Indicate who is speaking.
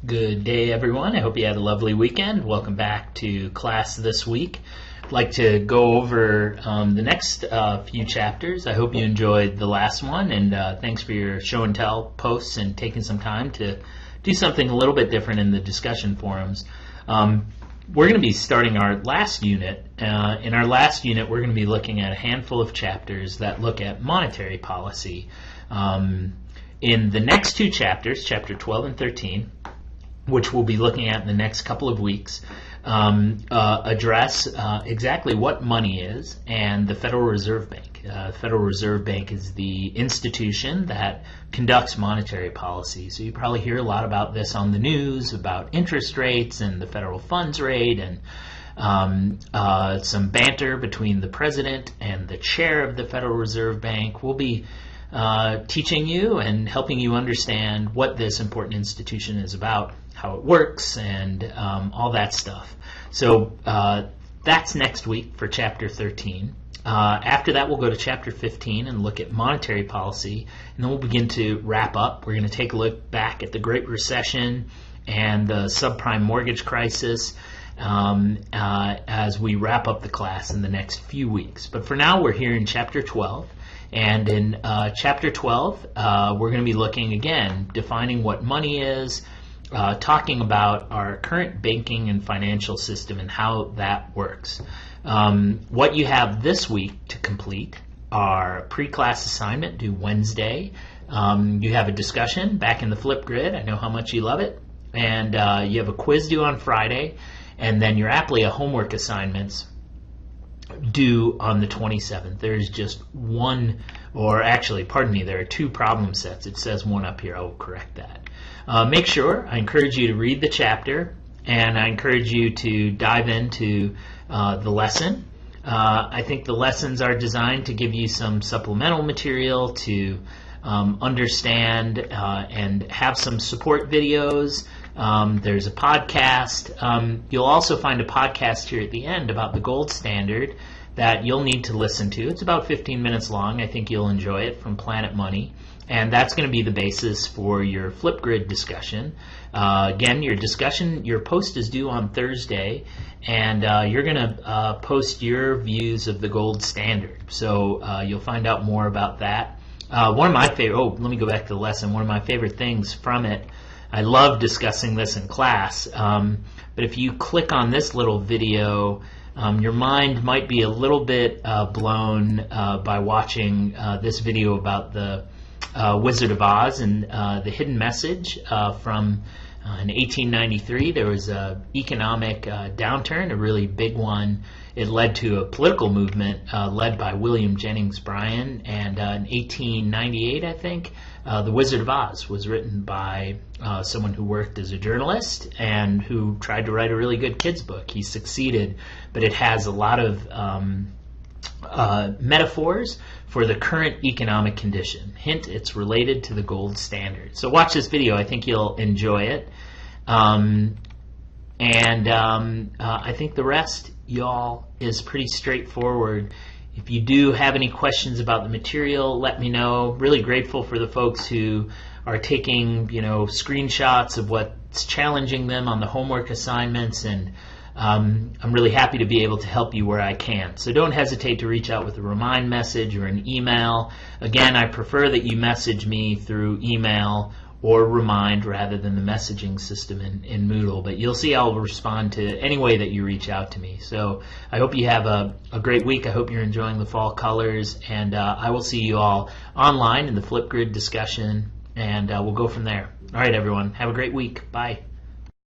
Speaker 1: Good day, everyone. I hope you had a lovely weekend. Welcome back to class this week. I'd like to go over the next few chapters. I hope you enjoyed the last one, and thanks for your show and tell posts and taking some time to do something a little bit different in the discussion forums. We're going to be starting our last unit. In our last unit, we're going to be looking at a handful of chapters that look at monetary policy. In the next two chapters, chapter 12 and 13, which we'll be looking at in the next couple of weeks, address exactly what money is and the Federal Reserve Bank. The Federal Reserve Bank is the institution that conducts monetary policy. So you probably hear a lot about this on the news, about interest rates and the federal funds rate, and some banter between the president and the chair of the Federal Reserve Bank. We'll be teaching you and helping you understand what this important institution is about, how it works, and all that stuff. So that's next week for Chapter 13. After that, we'll go to Chapter 15 and look at monetary policy, and then we'll begin to wrap up. We're going to take a look back at the Great Recession and the subprime mortgage crisis as we wrap up the class in the next few weeks. But for now, we're here in Chapter 12. And in Chapter 12, we're going to be looking again, defining what money is, talking about our current banking and financial system and how that works. What you have this week to complete are pre-class assignment due Wednesday. You have a discussion back in the flip grid. I know how much you love it. And you have a quiz due on Friday. And then your Applia homework assignments due on the 27th. There's just one, or actually, pardon me, there are two problem sets. It says one up here. I will correct that. Make sure, I encourage you to read the chapter, and I encourage you to dive into the lesson. I think the lessons are designed to give you some supplemental material to understand and have some support videos. There's a podcast. You'll also find a podcast here at the end about the gold standard that you'll need to listen to. It's about 15 minutes long. I think you'll enjoy it, from Planet Money. And that's going to be the basis for your Flipgrid discussion. Again, your post is due on Thursday, and you're going to post your views of the gold standard. So you'll find out more about that. One of my favorite, let me go back to the lesson. One of my favorite things from it, I love discussing this in class, but if you click on this little video, your mind might be a little bit blown by watching this video about the Wizard of Oz and the hidden message from in 1893. There was an economic downturn, a really big one. It led to a political movement led by William Jennings Bryan, and in 1898, I think, The Wizard of Oz was written by someone who worked as a journalist and who tried to write a really good kids book. He succeeded, but it has a lot of metaphors for the current economic condition. Hint, it's related to the gold standard. So watch this video. I think you'll enjoy it. I think the rest, y'all, is pretty straightforward. If you do have any questions about the material, let me know. Really grateful for the folks who are taking, screenshots of what's challenging them on the homework assignments, and I'm really happy to be able to help you where I can. So don't hesitate to reach out with a remind message or an email. Again, I prefer that you message me through email or remind rather than the messaging system in Moodle. But you'll see I'll respond to any way that you reach out to me. So I hope you have a great week. I hope you're enjoying the fall colors. And I will see you all online in the Flipgrid discussion. And we'll go from there. All right, everyone. Have a great week. Bye.